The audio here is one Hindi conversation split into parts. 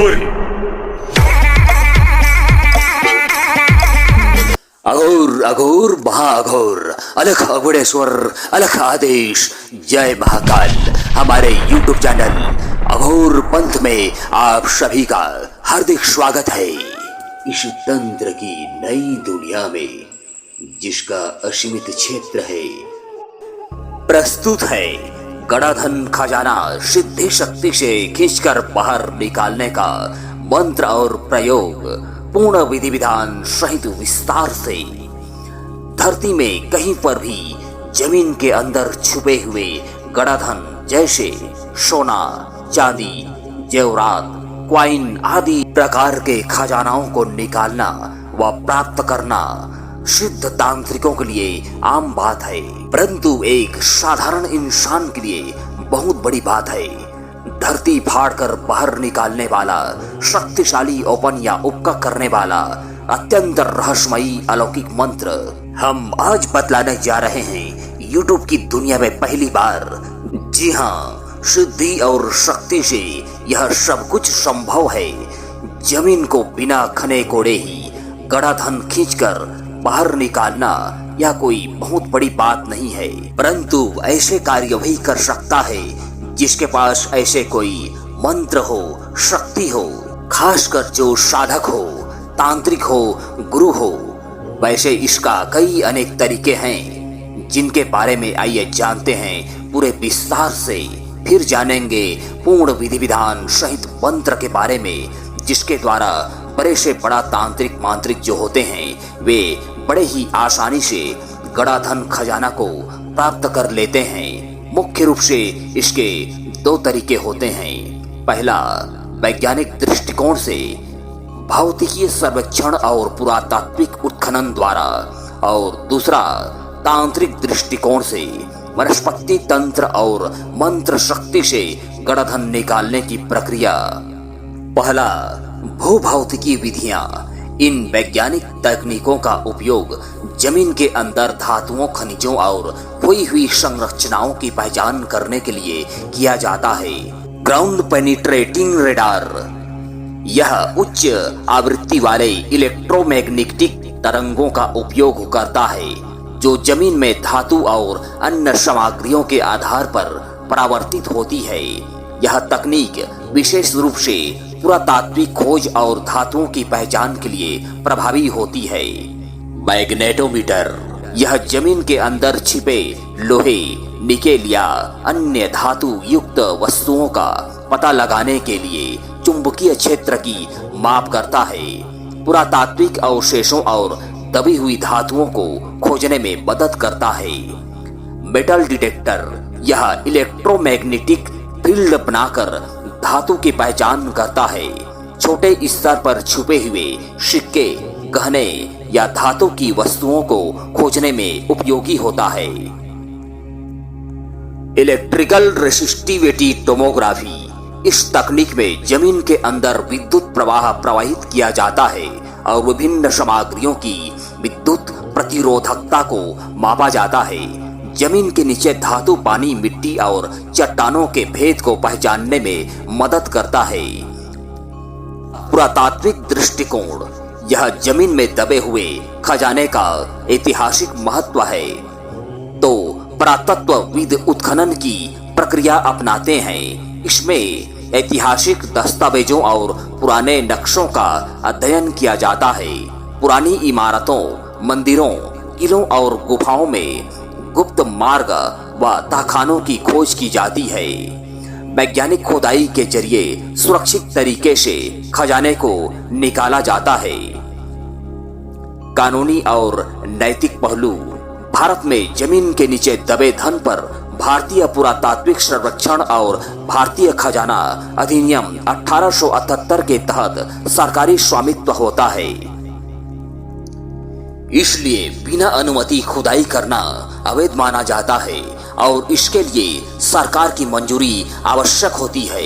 अघोरी। अघोर अघोर महाअघोर, अलख अघोरेश्वर, अलख आदेश, जय महाकाल। हमारे YouTube चैनल अघोर पंथ में आप सभी का हार्दिक स्वागत है। इस तंत्र की नई दुनिया में जिसका असीमित क्षेत्र है, प्रस्तुत है गणाधन खजाना सिद्धि शक्ति से खींचकर बाहर निकालने का मंत्र और प्रयोग पूर्ण विधि विधान सहित विस्तार से। धरती में कहीं पर भी जमीन के अंदर छुपे हुए गणाधन जैसे सोना, चांदी, जेवरात, क्वाइन आदि प्रकार के खजानाओं को निकालना व प्राप्त करना सिद्ध तांत्रिकों के लिए आम बात है, परंतु एक साधारण इंसान के लिए बहुत बड़ी बात है। धरती फाड़कर बाहर निकालने वाला, शक्तिशाली ओपन या उपका करने वाला अत्यंत रहस्यमयी अलौकिक मंत्र हम आज बतलाने जा रहे हैं YouTube की दुनिया में पहली बार। जी हाँ, सिद्धि और शक्ति से यह सब कुछ संभव है। जमीन को बिना खने कोड़े ही गणाधन खींचकर बाहर निकालना यह कोई बहुत बड़ी बात नहीं है, परंतु ऐसे कार्य वही कर सकता है जिसके पास ऐसे कोई मंत्र हो, शक्ति हो, खासकर जो साधक हो, तांत्रिक हो, गुरु हो। वैसे इसका कई अनेक तरीके हैं जिनके बारे में आइए जानते हैं पूरे विस्तार से। फिर जानेंगे पूर्ण विधि विधान सहित मंत्र के बारे में, जिसके द्वारा बड़े से बड़ा तांत्रिक मांत्रिक जो होते हैं वे बड़े ही आसानी से गणाधन खजाना को प्राप्त कर लेते हैं। मुख्य रूप से इसके दो तरीके होते हैं। पहला, वैज्ञानिक दृष्टिकोण से भौतिकीय सर्वेक्षण और पुरातात्विक उत्खनन द्वारा, और दूसरा तांत्रिक दृष्टिकोण से वनस्पति तंत्र और मंत्र शक्ति से गणाधन निकालने की प्रक्रिया। पहला, भूभौतिकी विधियां। इन वैज्ञानिक तकनीकों का उपयोग जमीन के अंदर धातुओं, खनिजों और खोई हुई संरचनाओं की पहचान करने के लिए किया जाता है। ग्राउंड पेनिट्रेटिंग रेडार, यह उच्च आवृत्ति वाले इलेक्ट्रोमैग्नेटिक तरंगों का उपयोग करता है जो जमीन में धातु और अन्य सामग्रियों के आधार पर परावर्तित होती है। यह तकनीक विशेष रूप से पुरातात्विक खोज और धातुओं की पहचान के लिए प्रभावी होती है। मैग्नेटोमीटर, यह जमीन के अंदर छिपे लोहे, निकेल या अन्य धातु युक्त वस्तुओं का पता लगाने के लिए चुंबकीय क्षेत्र की माप करता है। पुरातात्विक अवशेषों और दबी हुई धातुओं को खोजने में मदद करता है। मेटल डिटेक्टर, यह इलेक्ट्रोमैग्नेटिक फील्ड बनाकर धातु की पहचान करता है। छोटे स्तर पर छुपे हुए सिक्के, गहने या धातु की वस्तुओं को खोजने में उपयोगी होता है। इलेक्ट्रिकल रेसिस्टिविटी टोमोग्राफी, इस तकनीक में जमीन के अंदर विद्युत प्रवाह प्रवाहित किया जाता है और विभिन्न सामग्रियों की विद्युत प्रतिरोधकता को मापा जाता है। जमीन के नीचे धातु, पानी, मिट्टी और चट्टानों के भेद को पहचानने में मदद करता है। पुरातात्विक दृष्टिकोण, यह जमीन में दबे हुए खजाने का ऐतिहासिक महत्व है, तो पुरातत्वविद उत्खनन की प्रक्रिया अपनाते हैं। इसमें ऐतिहासिक दस्तावेजों और पुराने नक्शों का अध्ययन किया जाता है। पुरानी इमारतों, मंदिरों, किलों और गुफाओं में गुप्त मार्ग व तहखानों की खोज की जाती है। वैज्ञानिक खोदाई के जरिए सुरक्षित तरीके से खजाने को निकाला जाता है। कानूनी और नैतिक पहलू, भारत में जमीन के नीचे दबे धन पर भारतीय पुरातात्विक सर्वेक्षण और भारतीय खजाना अधिनियम 1878 के तहत सरकारी स्वामित्व होता है। इसलिए बिना अनुमति खुदाई करना अवैध माना जाता है और इसके लिए सरकार की मंजूरी आवश्यक होती है।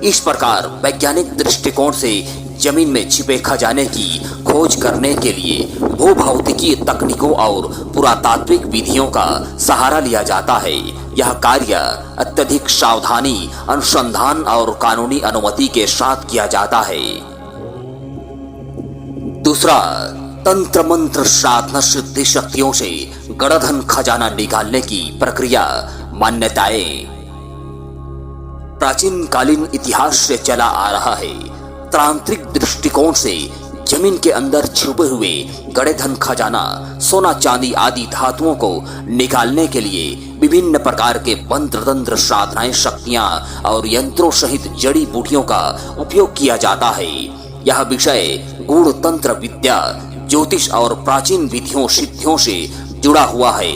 इस प्रकार वैज्ञानिक दृष्टिकोण से जमीन में छिपे खजाने की खोज करने के लिए भूभौतिकीय तकनीकों और पुरातात्विक विधियों का सहारा लिया जाता है। यह कार्य अत्यधिक सावधानी, अनुसंधान और कानूनी अनुमति के साथ किया जाता है। दूसरा, तंत्र मंत्र साधना सिद्धि शक्तियों से गणधन खजाना निकालने की प्रक्रिया। मान्यताएं प्राचीन कालीन इतिहास से चला आ रहा है। तांत्रिक दृष्टिकोण से जमीन के अंदर छुपे हुए गड़े धन खजाना, सोना चांदी आदि धातुओं को निकालने के लिए विभिन्न प्रकार के मंत्र तंत्र साधनाएं, शक्तियां और यंत्रों सहित जड़ी बूटियों का उपयोग किया जाता है। यह विषय गूढ़ तंत्र विद्या, ज्योतिष और प्राचीन विधियों सिद्धियों से जुड़ा हुआ है।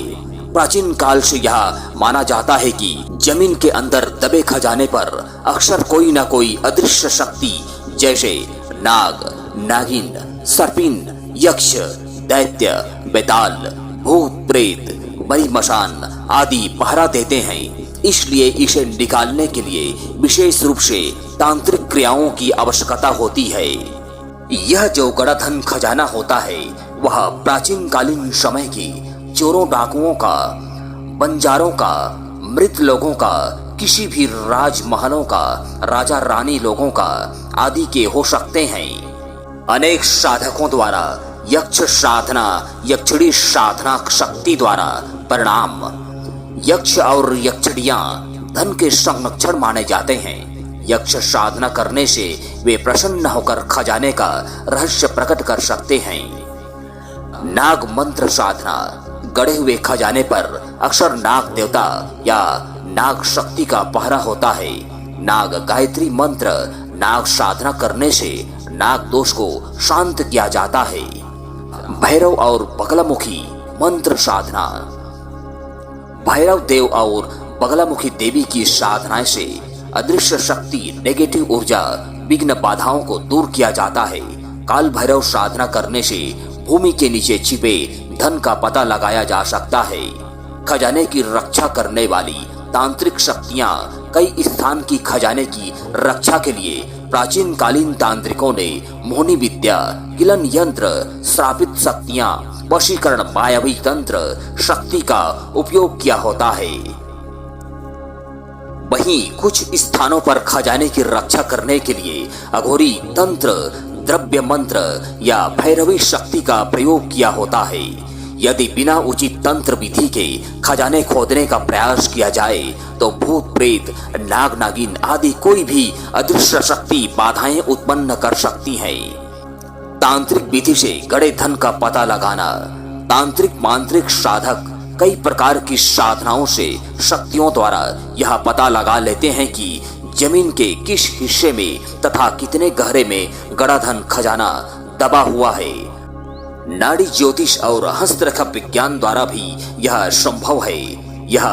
प्राचीन काल से यह माना जाता है कि जमीन के अंदर दबे खजाने पर अक्सर कोई न कोई अदृश्य शक्ति जैसे नाग, नागिन, सर्पिन, यक्ष, दैत्य, बेताल, भूत, प्रेत, मरी मशान आदि पहरा देते हैं। इसलिए इसे निकालने के लिए विशेष रूप से तांत्रिक क्रियाओं की आवश्यकता होती है। यह जो गणधन खजाना होता है वह प्राचीन कालीन समय की चोरों, डाकुओं का, बंजारों का, मृत लोगों का, किसी भी राजमहलों का, राजा रानी लोगों का आदि के हो सकते हैं। अनेक साधकों द्वारा यक्ष साधना, यक्षिणी साधना शक्ति द्वारा परिणाम यक्ष और यक्षिणियां धन के संरक्षण माने जाते हैं। यक्ष साधना करने से वे प्रसन्न होकर खजाने का रहस्य प्रकट कर सकते हैं। नाग मंत्र साधना, गड़े हुए खजाने पर अक्सर नाग देवता या नाग शक्ति का पहरा होता है। नाग गायत्री मंत्र, नाग साधना करने से नाग दोष को शांत किया जाता है। भैरव और बगलामुखी मंत्र साधना, भैरव देव और बगलामुखी देवी की साधना से अदृश्य शक्ति, नेगेटिव ऊर्जा, विघ्न बाधाओं को दूर किया जाता है। काल भैरव साधना करने से भूमि के नीचे छिपे धन का पता लगाया जा सकता है। खजाने की रक्षा करने वाली तांत्रिक शक्तियां कई स्थान की खजाने की रक्षा के लिए प्राचीन कालीन तांत्रिकों ने मोहनी विद्या, किलन यंत्र, श्रापित शक्तियां, वशीकरण, मायावी तंत्र शक्ति का उपयोग किया होता है। वहीं कुछ स्थानों पर खजाने की रक्षा करने के लिए अघोरी तंत्र, द्रव्य मंत्र या भैरवी शक्ति का प्रयोग किया होता है। यदि बिना उचित तंत्र विधि के खजाने खोदने का प्रयास किया जाए तो भूत, प्रेत, नाग, नागिन आदि कोई भी अदृश्य शक्ति बाधाएं उत्पन्न कर सकती है। तांत्रिक विधि से गड़े धन का पता लगाना। तांत्रिक मांत्रिक साधक कई प्रकार की साधनाओं से शक्तियों द्वारा यह पता लगा लेते हैं कि जमीन के किस हिस्से में तथा कितने गहरे में गड़ाधन खजाना दबा हुआ है। नाड़ी ज्योतिष और हस्तरेखा विज्ञान द्वारा भी यह संभव है। यह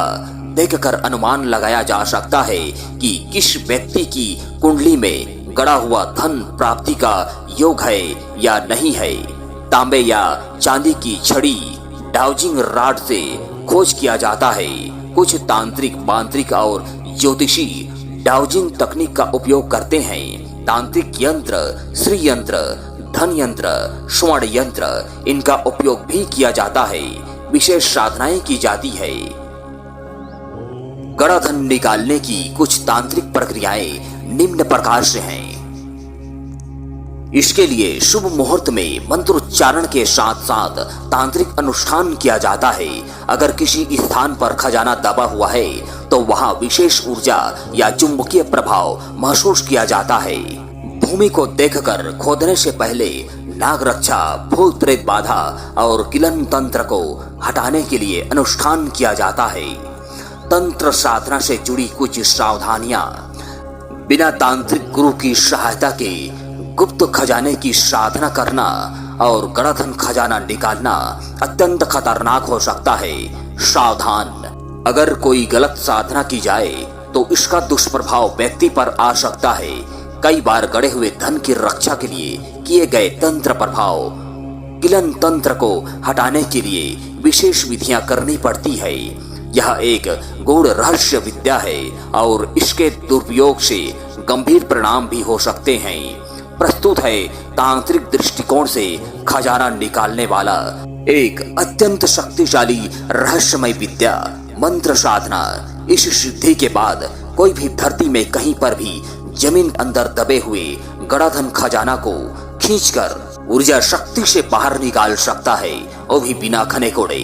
देखकर अनुमान लगाया जा सकता है कि किस व्यक्ति की कुंडली में गड़ा हुआ धन प्राप्ति का योग है या नहीं है। तांबे या चांदी की छड़ी, डाउजिंग राड से खोज किया जाता है। कुछ तांत्रिक, मांत्रिक और ज्योतिषी डाउजिंग तकनीक का उपयोग करते हैं। तांत्रिक यंत्र, श्री यंत्र, धन यंत्र, स्वर्ण यंत्र इनका उपयोग भी किया जाता है। विशेष साधनाएं की जाती है। गड़ाधन निकालने की कुछ तांत्रिक प्रक्रियाएं निम्न प्रकार से हैं। इसके लिए शुभ मुहूर्त में मंत्रोच्चारण के साथ साथ तांत्रिक अनुष्ठान किया जाता है। अगर किसी स्थान पर खजाना दबा हुआ है तो वहां विशेष ऊर्जा या चुंबकीय प्रभाव महसूस किया जाता है। भूमि को देखकर खोदने से पहले नाग रक्षा, भूत प्रेत बाधा और किलन तंत्र को हटाने के लिए अनुष्ठान किया जाता है। तंत्र साधना से जुड़ी कुछ सावधानियां। बिना तांत्रिक गुरु की सहायता के गुप्त खजाने की साधना करना और गड़ाधन खजाना निकालना अत्यंत खतरनाक हो सकता है। सावधान, अगर कोई गलत साधना की जाए तो इसका दुष्प्रभाव व्यक्ति पर आ सकता है। कई बार गड़े हुए धन की रक्षा के लिए किए गए तंत्र प्रभाव, किलन तंत्र को हटाने के लिए विशेष विधियां करनी पड़ती है। यह एक गूढ़ रहस्य विद्या है और इसके दुरुपयोग से गंभीर परिणाम भी हो सकते हैं। प्रस्तुत है तांत्रिक दृष्टिकोण से खजाना निकालने वाला एक अत्यंत शक्तिशाली रहस्यमय विद्या मंत्र साधना। इस सिद्धि के बाद कोई भी धरती में कहीं पर भी जमीन अंदर दबे हुए गड़ाधन खजाना को खींचकर ऊर्जा शक्ति से बाहर निकाल सकता है, वो भी बिना खने कोड़े।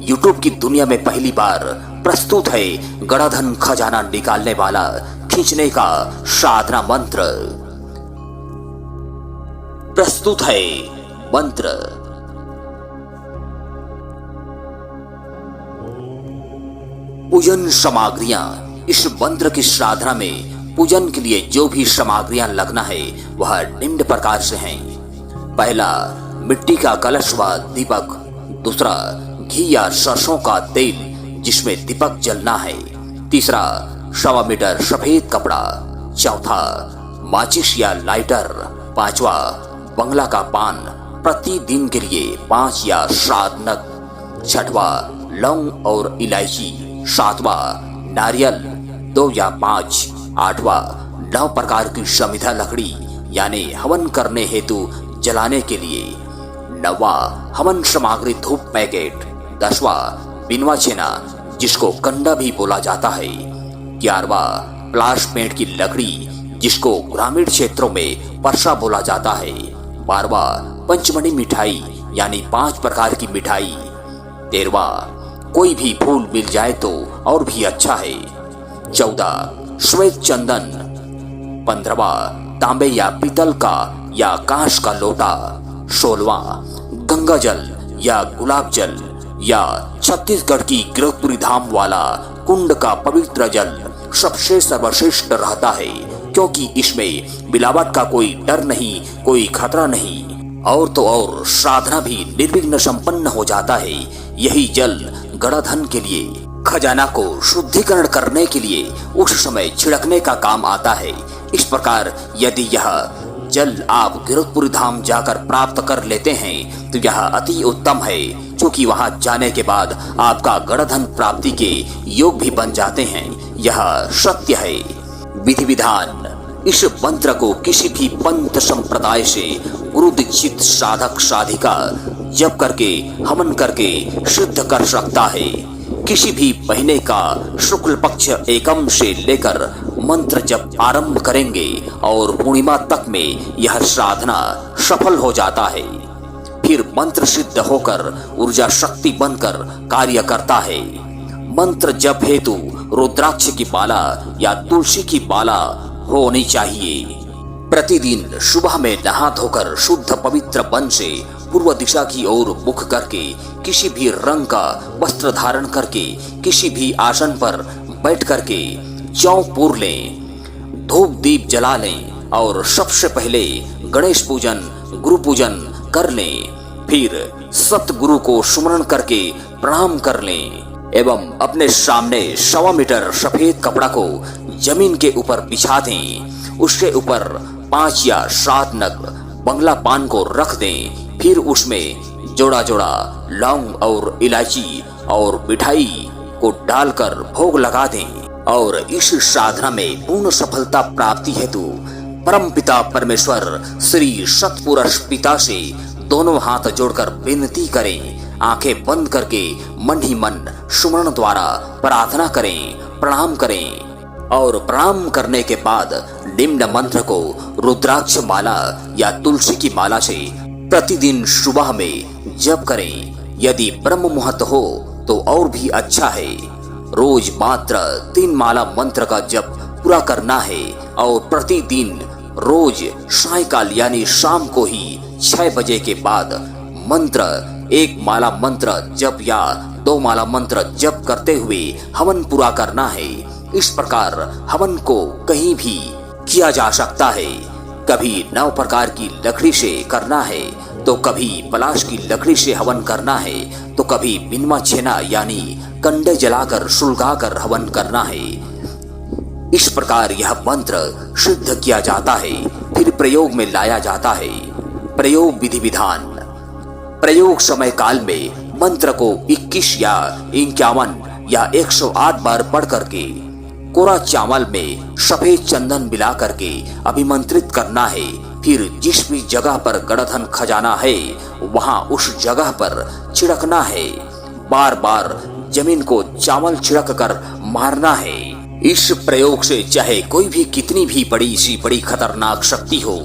यूट्यूब की दुनिया में पहली बार प्रस्तुत है गड़ाधन खजाना निकालने वाला खींचने का साधना मंत्र। प्रस्तुत है मंत्र। पूजन सामग्रियां। इस मंत्र की साधना में पूजन के लिए जो भी सामग्रियां लगना है वह निम्न प्रकार से हैं। पहला, मिट्टी का कलश व दीपक। दूसरा, घी या सरसों का तेल जिसमें दीपक जलना है। तीसरा, 1.25 मीटर सफेद कपड़ा। चौथा, माचिस या लाइटर। पांचवा, बंगला का पान प्रतिदिन के लिए 5 या 7 नग। छठवा, लौंग और इलायची। सातवां, नारियल 2 या 5। आठवां, 9 प्रकार की समिधा लकड़ी यानी हवन करने हेतु जलाने के लिए। 9वां, हवन सामग्री धूप पैकेट। 10वां, बिनवा छेना जिसको कंडा भी बोला जाता है। 11वां, प्लास पेंट की लकड़ी जिसको ग्रामीण क्षेत्रों में परसा बोला जाता है। 12वां, पंचमणी मिठाई यानी 5 प्रकार की मिठाई। 13वां, कोई भी फूल मिल जाए तो और भी अच्छा है। 14, श्वेत चंदन। 15वां, तांबे या पीतल का या कांच का लोटा। 16वां, गंगा जल या गुलाब जल या छत्तीसगढ़ की गिरधपुरी धाम वाला कुंड का पवित्र जल सबसे सर्वश्रेष्ठ रहता है, क्योंकि इसमें मिलावट का कोई डर नहीं, कोई खतरा नहीं, और तो और साधना भी निर्विघ्न संपन्न हो जाता है। यही जल गड़ाधन के लिए, खजाना को शुद्धिकरण करने के लिए उस समय छिड़कने का काम आता है। इस प्रकार यदि यह जल आप गिरधपुरी धाम जाकर प्राप्त कर लेते हैं तो यह अति उत्तम है, क्योंकि वहां जाने के बाद आपका गड़ाधन प्राप्ति के योग भी बन जाते हैं। यह सत्य है। विधि विधान। इस मंत्र को किसी भी पंथ संप्रदाय से गुरु दीक्षित साधक साधिका जप करके हवन करके सिद्ध कर सकता है। किसी भी महीने का शुक्ल पक्ष एकम से लेकर मंत्र जप आरंभ करेंगे और पूर्णिमा तक में यह साधना सफल हो जाता है। फिर मंत्र सिद्ध होकर ऊर्जा शक्ति बनकर कार्य करता है। मंत्र जप हेतु रुद्राक्ष की माला या तुलसी की माला होनी चाहिए। प्रतिदिन सुबह में नहा धोकर शुद्ध पवित्र मन से पूर्व दिशा की ओर मुख करके किसी भी रंग का वस्त्र धारण करके किसी भी आसन पर बैठ करके जौ पूर लें, धूप दीप जला लें और सबसे पहले गणेश पूजन गुरु पूजन कर लें। फिर सतगुरु को सुमरण करके प्रणाम कर लें एवं अपने सामने 1.25 मीटर सफेद कपड़ा को जमीन के ऊपर बिछा दें। उसके ऊपर 5 या 7 नग बंगला पान को रख दें। फिर उसमें जोड़ा जोड़ा लौंग और इलायची और मिठाई को डालकर भोग लगा दें और इस साधना में पूर्ण सफलता प्राप्ति हेतु परम पिता परमेश्वर श्री सतपुरुष पिता से दोनों हाथ जोड़कर विनती करें। आंखें बंद करके मन ही मन सुमरण द्वारा प्रार्थना करें, प्रणाम करें और प्रणाम करने के बाद निम्न मंत्र को रुद्राक्ष माला या तुलसी की माला से प्रतिदिन सुबह में जप करें। यदि ब्रह्म मुहूर्त हो तो और भी अच्छा है। रोज मात्र 3 माला मंत्र का जप पूरा करना है और प्रतिदिन रोज सायंकाल यानी शाम को ही 6 बजे के बाद मंत्र 1 माला मंत्र जप या 2 माला मंत्र जप करते हुए हवन पूरा करना है। इस प्रकार हवन को कहीं भी किया जा सकता है। कभी 9 प्रकार की लकड़ी से करना है तो कभी पलाश की लकड़ी से हवन करना है तो कभी बिनवा छेना यानी कंडे जलाकर सुलगाकर हवन करना है। इस प्रकार यह मंत्र सिद्ध किया जाता है, फिर प्रयोग में लाया जाता है। प्रयोग विधि विधान। प्रयोग समय काल में मंत्र को 21 या 51 या 108 बार पढ़ करके कोरा चावल में सफेद चंदन मिला करके अभिमंत्रित करना है। फिर जिस भी जगह पर गड़धन खजाना है वहां उस जगह पर छिड़कना है। बार बार जमीन को चावल छिड़क कर मारना है। इस प्रयोग से चाहे कोई भी कितनी भी बड़ी सी बड़ी खतरनाक शक्ति हो,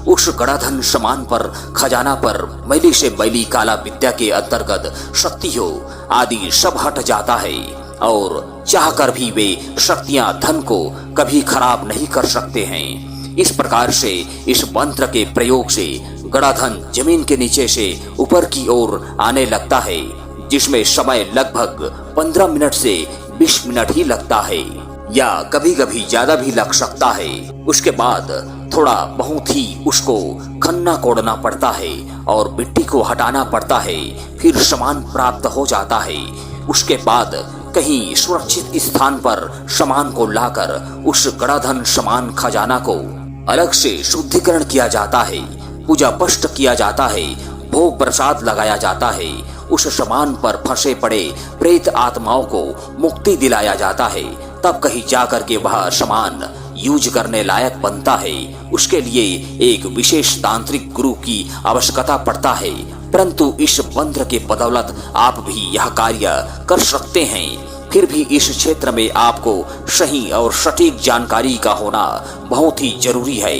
उस गड़ाधन समान पर, खजाना पर, मैली से मैली काला विद्या के अंतर्गत शक्ति हो आदि सब हट जाता है और चाहकर भी वे शक्तियां धन को कभी खराब नहीं कर सकते हैं। इस प्रकार से इस मंत्र के प्रयोग से गड़ाधन जमीन के नीचे से ऊपर की ओर आने लगता है, जिसमें समय लगभग 15 मिनट से 20 मिनट ही लगता है या कभी कभी ज्यादा भी लग सकता है। उसके बाद थोड़ा बहुत ही उसको खन्ना कोड़ना पड़ता है और मिट्टी को हटाना पड़ता है, फिर सामान प्राप्त हो जाता है। उसके बाद कहीं सुरक्षित स्थान पर सामान को लाकर उस गड़ाधन समान खजाना को अलग से शुद्धिकरण किया जाता है, पूजा पष्ट किया जाता है, भोग प्रसाद लगाया जाता है। उस सामान पर फंसे पड़े प्रेत आत्माओं को मुक्ति दिलाया जाता है, तब कहीं जाकर के वह सामान यूज करने लायक बनता है। उसके लिए एक विशेष तांत्रिक गुरु की आवश्यकता पड़ता है, परंतु इस मंत्र के बदौलत आप भी यह कार्य कर सकते हैं। फिर भी इस क्षेत्र में आपको सही और सटीक जानकारी का होना बहुत ही जरूरी है।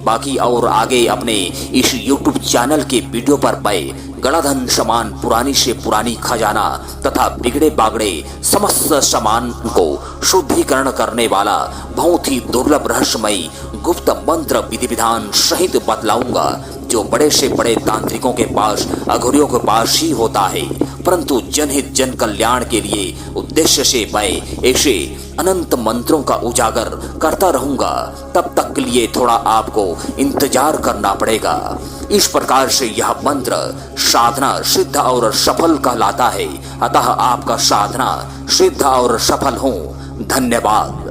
बाकी और आगे अपने इस YouTube चैनल के वीडियो पर मैं गड़ाधन समान पुरानी से पुरानी खजाना तथा बिगड़े बागड़े समस्त सामान को शुद्धिकरण करने वाला बहुत ही दुर्लभ रहस्यमय गुप्त मंत्र विधि विधान सहित बतलाऊंगा, जो बड़े से बड़े तांत्रिकों के पास, अघोरियों के पास ही होता है, परंतु जनहित जन कल्याण के लिए उद्देश्य से मैं ऐसे अनंत मंत्रों का उजागर करता रहूंगा। तब तक के लिए थोड़ा आपको इंतजार करना पड़ेगा। इस प्रकार से यह मंत्र साधना सिद्ध और सफल कहलाता है। अतः आपका साधना सिद्ध और सफल हो। धन्यवाद।